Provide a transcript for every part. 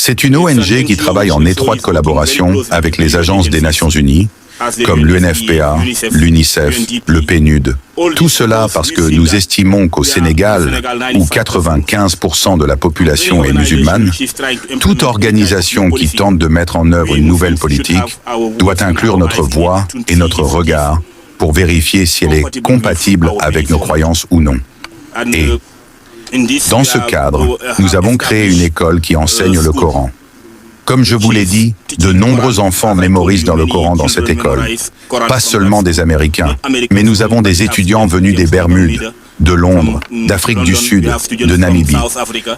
C'est une ONG qui travaille en étroite collaboration avec les agences des Nations Unies, comme l'UNFPA, l'UNICEF, le PNUD. Tout cela parce que nous estimons qu'au Sénégal, où 95% de la population est musulmane, toute organisation qui tente de mettre en œuvre une nouvelle politique doit inclure notre voix et notre regard pour vérifier si elle est compatible avec nos croyances ou non. Et dans ce cadre, nous avons créé une école qui enseigne le Coran. Comme je vous l'ai dit, de nombreux enfants mémorisent dans le Coran dans cette école. Pas seulement des Américains, mais nous avons des étudiants venus des Bermudes, de Londres, d'Afrique du Sud, de Namibie.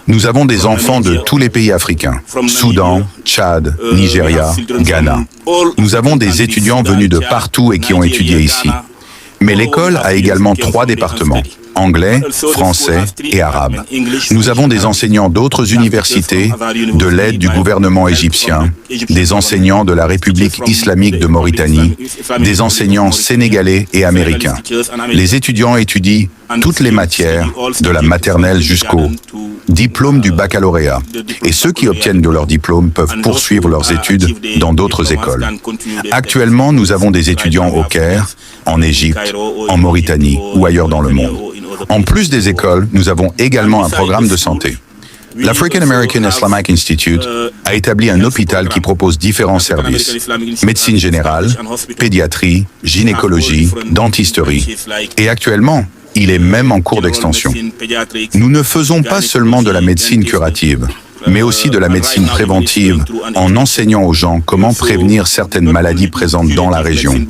Nous avons des enfants de tous les pays africains, Soudan, Tchad, Nigeria, Ghana. Nous avons des étudiants venus de partout et qui ont étudié ici. Mais l'école a également 3 départements, anglais, français et arabe. Nous avons des enseignants d'autres universités, de l'aide du gouvernement égyptien, des enseignants de la République islamique de Mauritanie, des enseignants sénégalais et américains. Les étudiants étudient toutes les matières, de la maternelle jusqu'au diplôme du baccalauréat. Et ceux qui obtiennent de leur diplôme peuvent poursuivre leurs études dans d'autres écoles. Actuellement, nous avons des étudiants au Caire, en Égypte, en Mauritanie ou ailleurs dans le monde. En plus des écoles, nous avons également un programme de santé. L'African American Islamic Institute a établi un hôpital qui propose différents services. Médecine générale, pédiatrie, gynécologie, dentisterie. Et actuellement, il est même en cours d'extension. Nous ne faisons pas seulement de la médecine curative, mais aussi de la médecine préventive en enseignant aux gens comment prévenir certaines maladies présentes dans la région,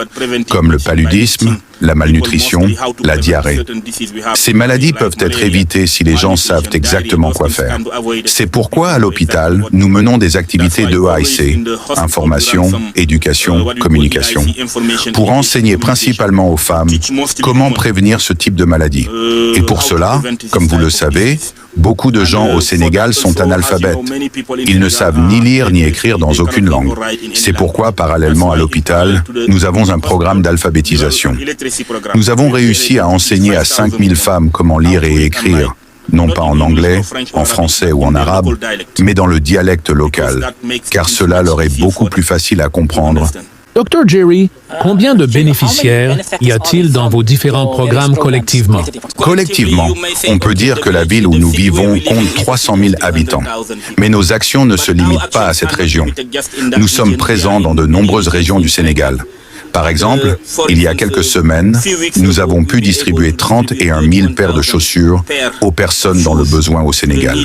comme le paludisme, la malnutrition, la diarrhée. Ces maladies peuvent être évitées si les gens savent exactement quoi faire. C'est pourquoi, à l'hôpital, nous menons des activités d'EAIC, information, éducation, communication, pour enseigner principalement aux femmes comment prévenir ce type de maladie. Et pour cela, comme vous le savez, beaucoup de gens au Sénégal sont analphabètes. Ils ne savent ni lire ni écrire dans aucune langue. C'est pourquoi, parallèlement à l'hôpital, nous avons un programme d'alphabétisation. Nous avons réussi à enseigner à 5000 femmes comment lire et écrire, non pas en anglais, en français ou en arabe, mais dans le dialecte local, car cela leur est beaucoup plus facile à comprendre. Dr Jerry, combien de bénéficiaires y a-t-il dans vos différents programmes collectivement? Collectivement, on peut dire que la ville où nous vivons compte 300 000 habitants. Mais nos actions ne se limitent pas à cette région. Nous sommes présents dans de nombreuses régions du Sénégal. Par exemple, il y a quelques semaines, nous avons pu distribuer 31 000 paires de chaussures aux personnes dans le besoin au Sénégal.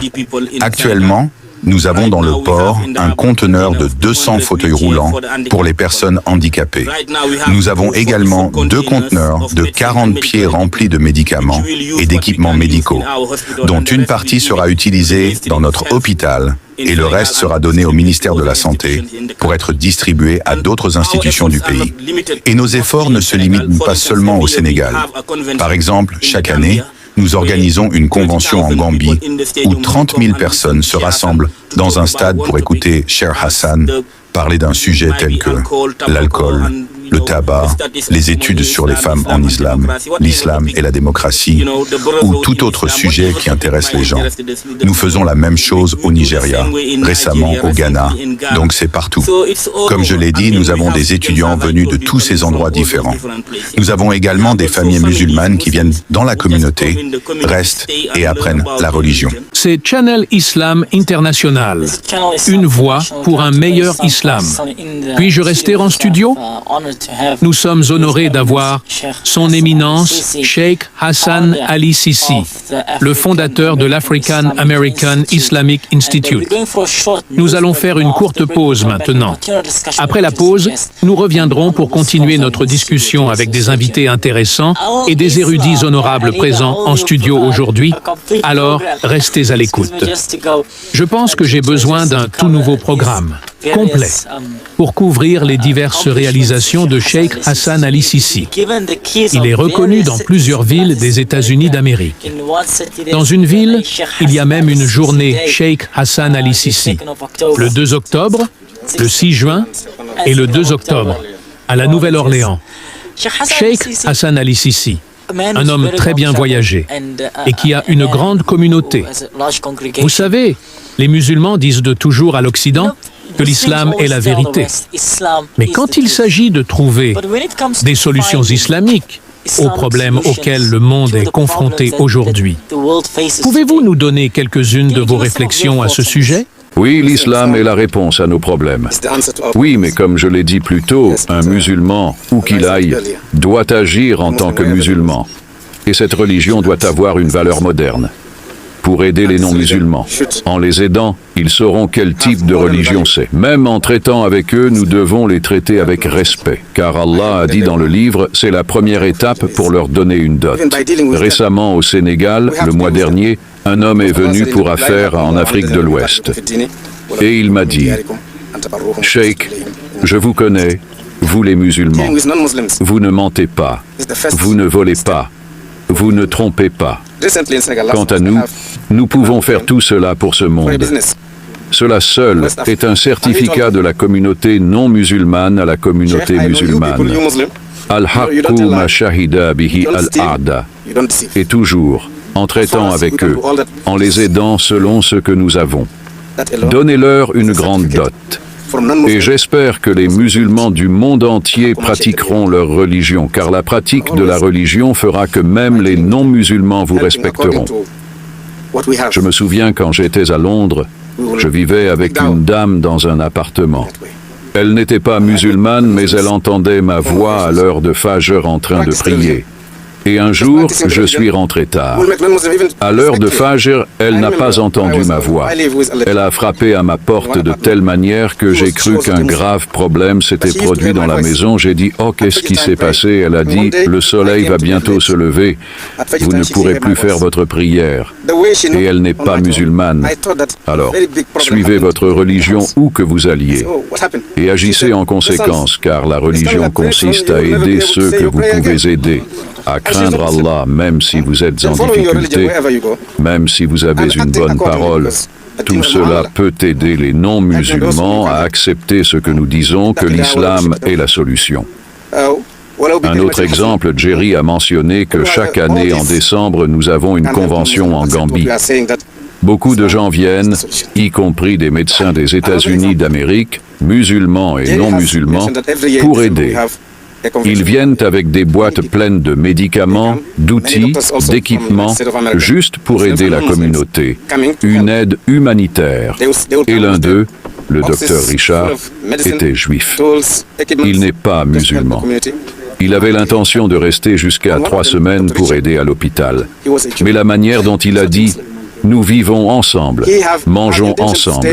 Actuellement, nous avons dans le port un conteneur de 200 fauteuils roulants pour les personnes handicapées. Nous avons également 2 conteneurs de 40 pieds remplis de médicaments et d'équipements médicaux, dont une partie sera utilisée dans notre hôpital et le reste sera donné au ministère de la Santé pour être distribué à d'autres institutions du pays. Et nos efforts ne se limitent pas seulement au Sénégal. Par exemple, chaque année, nous organisons une convention en Gambie où 30 000 personnes se rassemblent dans un stade pour écouter Cheikh Hassan parler d'un sujet tel que l'alcool, le tabac, les études sur les femmes en islam, l'islam et la démocratie, ou tout autre sujet qui intéresse les gens. Nous faisons la même chose au Nigeria, récemment au Ghana, donc c'est partout. Comme je l'ai dit, nous avons des étudiants venus de tous ces endroits différents. Nous avons également des familles musulmanes qui viennent dans la communauté, restent et apprennent la religion. C'est Channel Islam International, une voix pour un meilleur islam. Puis-je rester en studio? Nous sommes honorés d'avoir son éminence Cheikh Hassan Ali Sisi, le fondateur de l'African American Islamic Institute. Nous allons faire une courte pause maintenant. Après la pause, nous reviendrons pour continuer notre discussion avec des invités intéressants et des érudits honorables présents en studio aujourd'hui. Alors, restez à l'écoute. Je pense que j'ai besoin d'un tout nouveau programme, complet, pour couvrir les diverses réalisations de Cheikh Hassan Ali Sisi. Il est reconnu dans plusieurs villes des États-Unis d'Amérique. Dans une ville, il y a même une journée Cheikh Hassan Ali Sisi, le 2 octobre, le 6 juin et le 2 octobre, à la Nouvelle-Orléans. Cheikh Hassan Ali Sisi, un homme très bien voyagé et qui a une grande communauté. Vous savez, Les musulmans disent de toujours à l'Occident que l'islam est la vérité. Mais quand il s'agit de trouver des solutions islamiques aux problèmes auxquels le monde est confronté aujourd'hui, pouvez-vous nous donner quelques-unes de vos réflexions à ce sujet? Oui, l'islam est la réponse à nos problèmes. Oui, mais comme je l'ai dit plus tôt, un musulman, où qu'il aille, doit agir en tant que musulman. Et cette religion doit avoir une valeur moderne. Pour aider les non-musulmans. En les aidant, ils sauront quel type de religion c'est. Même en traitant avec eux, nous devons les traiter avec respect. Car Allah a dit dans le livre, c'est la première étape pour leur donner une dot. Récemment au Sénégal, le mois dernier, un homme est venu pour affaires en Afrique de l'Ouest. Et il m'a dit, « Cheikh, je vous connais, vous les musulmans. Vous ne mentez pas, vous ne volez pas, vous ne trompez pas. Quant à nous, nous pouvons faire tout cela pour ce monde. Cela seul est un certificat de la communauté non musulmane à la communauté musulmane. Al-haqqu ma shahida bihi al-a'da. Et toujours, en traitant avec eux, en les aidant selon ce que nous avons. Donnez-leur une grande dot. Et j'espère que les musulmans du monde entier pratiqueront leur religion, car la pratique de la religion fera que même les non-musulmans vous respecteront. Je me souviens quand j'étais à Londres, je vivais avec une dame dans un appartement. Elle n'était pas musulmane, mais elle entendait ma voix à l'heure de Fajr en train de prier. Et un jour, je suis rentré tard. À l'heure de Fajr, elle n'a pas entendu ma voix. Elle a frappé à ma porte de telle manière que j'ai cru qu'un grave problème s'était produit dans la maison. J'ai dit, oh, qu'est-ce qui s'est passé? Elle a dit, le soleil va bientôt se lever. Vous ne pourrez plus faire votre prière. Et elle n'est pas musulmane. Alors, suivez votre religion où que vous alliez. Et agissez en conséquence, car la religion consiste à aider ceux que vous pouvez aider. À craindre Allah, même si vous êtes en difficulté, même si vous avez une bonne parole. Tout cela peut aider les non-musulmans à accepter ce que nous disons, que l'islam est la solution. Un autre exemple, Jerry a mentionné que chaque année en décembre, nous avons une convention en Gambie. Beaucoup de gens viennent, y compris des médecins des États-Unis d'Amérique, musulmans et non-musulmans, pour aider. Ils viennent avec des boîtes pleines de médicaments, d'outils, d'équipements, juste pour aider la communauté. Une aide humanitaire. Et l'un d'eux, le docteur Richard, était juif. Il n'est pas musulman. Il avait l'intention de rester jusqu'à 3 semaines pour aider à l'hôpital. Mais la manière dont il a dit « Nous vivons ensemble, mangeons ensemble »,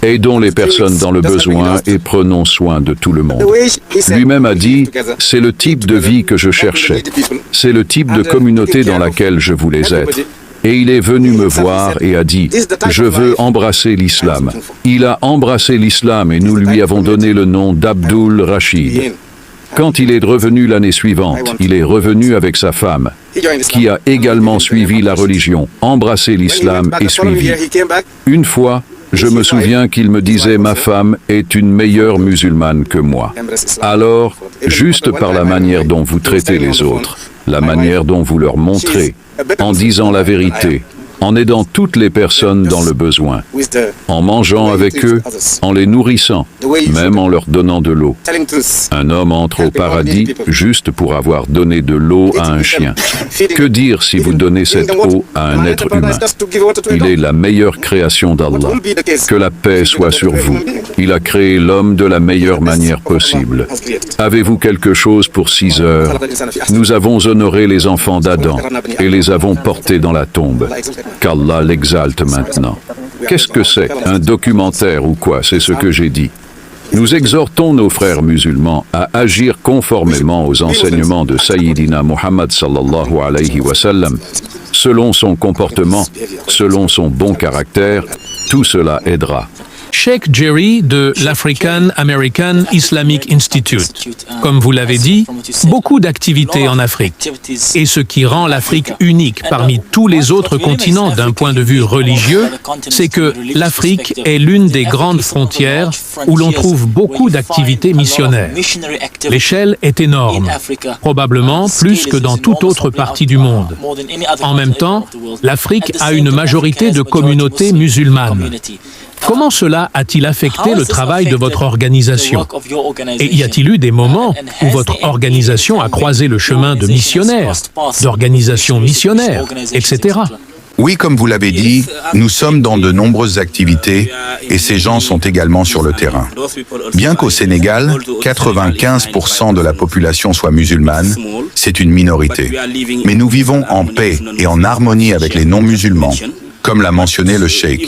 aidons les personnes dans le besoin et prenons soin de tout le monde. Lui-même a dit, c'est le type de vie que je cherchais. C'est le type de communauté dans laquelle je voulais être. Et il est venu me voir et a dit, je veux embrasser l'islam. Il a embrassé l'islam et nous lui avons donné le nom d'Abdul Rachid. Quand il est revenu l'année suivante, il est revenu avec sa femme, qui a également suivi la religion, embrassé l'islam et suivi. Une fois, je me souviens qu'il me disait « Ma femme est une meilleure musulmane que moi ». Alors, juste par la manière dont vous traitez les autres, la manière dont vous leur montrez, en disant la vérité, en aidant toutes les personnes dans le besoin, en mangeant avec eux, en les nourrissant, même en leur donnant de l'eau. Un homme entre au paradis juste pour avoir donné de l'eau à un chien. Que dire si vous donnez cette eau à un être humain? Il est la meilleure création d'Allah. Que la paix soit sur vous. Il a créé l'homme de la meilleure manière possible. Avez-vous quelque chose pour 6 heures? Nous avons honoré les enfants d'Adam et les avons portés dans la tombe. Qu'Allah l'exalte maintenant. Qu'est-ce que c'est? Un documentaire ou quoi? C'est ce que j'ai dit. Nous exhortons nos frères musulmans à agir conformément aux enseignements de Sayyidina Muhammad sallallahu alayhi wa sallam. Selon son comportement, selon son bon caractère, tout cela aidera. Sheikh Jerry de l'African American Islamic Institute. Comme vous l'avez dit, beaucoup d'activités en Afrique. Et ce qui rend l'Afrique unique parmi tous les autres continents d'un point de vue religieux, c'est que l'Afrique est l'une des grandes frontières où l'on trouve beaucoup d'activités missionnaires. L'échelle est énorme, probablement plus que dans toute autre partie du monde. En même temps, l'Afrique a une majorité de communautés musulmanes. Comment cela a-t-il affecté le travail de votre organisation? Et y a-t-il eu des moments où votre organisation a croisé le chemin de missionnaires, d'organisations missionnaires, etc.? Oui, comme vous l'avez dit, nous sommes dans de nombreuses activités et ces gens sont également sur le terrain. Bien qu'au Sénégal, 95% de la population soit musulmane, c'est une minorité. Mais nous vivons en paix et en harmonie avec les non-musulmans, comme l'a mentionné le cheikh.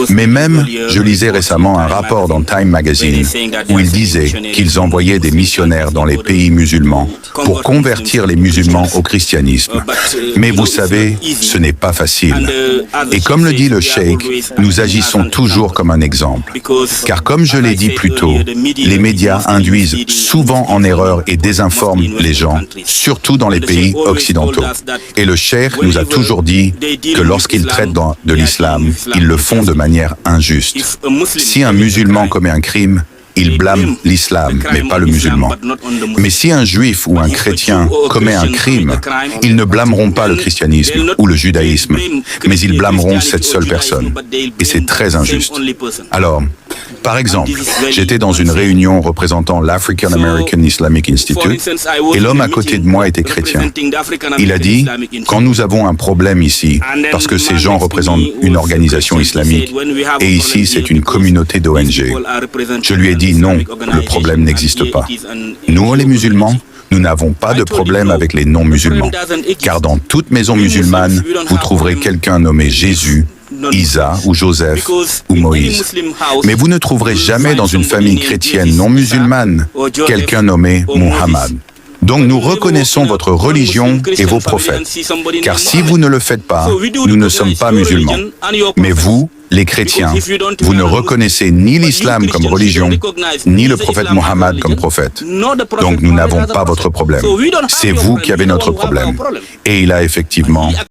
Mais même, je lisais récemment un rapport dans Time Magazine où il disait qu'ils envoyaient des missionnaires dans les pays musulmans pour convertir les musulmans au christianisme. Mais vous savez, ce n'est pas facile. Et comme le dit le cheikh, nous agissons toujours comme un exemple. Car comme je l'ai dit plus tôt, les médias induisent souvent en erreur et désinforment les gens, surtout dans les pays occidentaux. Et le cheikh nous a toujours dit que lorsqu'il traite de l'islam, ils le font de manière injuste. Si un musulman commet un crime, il blâme l'islam, mais pas le musulman. Mais si un juif ou un chrétien commet un crime, ils ne blâmeront pas le christianisme ou le judaïsme, mais ils blâmeront cette seule personne. Et c'est très injuste. Alors, par exemple, j'étais dans une réunion représentant l'African American Islamic Institute et l'homme à côté de moi était chrétien. Il a dit, quand nous avons un problème ici, parce que ces gens représentent une organisation islamique, et ici c'est une communauté d'ONG, je lui ai dit non, le problème n'existe pas. Nous, les musulmans, nous n'avons pas de problème avec les non-musulmans, car dans toute maison musulmane, vous trouverez quelqu'un nommé Jésus, Isa ou Joseph ou Moïse. Mais vous ne trouverez jamais dans une famille chrétienne non musulmane quelqu'un nommé Muhammad. Donc nous reconnaissons votre religion et vos prophètes. Car si vous ne le faites pas, nous ne sommes pas musulmans. Mais vous, les chrétiens, vous ne reconnaissez ni l'islam comme religion, ni le prophète Mohammed comme prophète. Donc nous n'avons pas votre problème. C'est vous qui avez notre problème. Et il a effectivement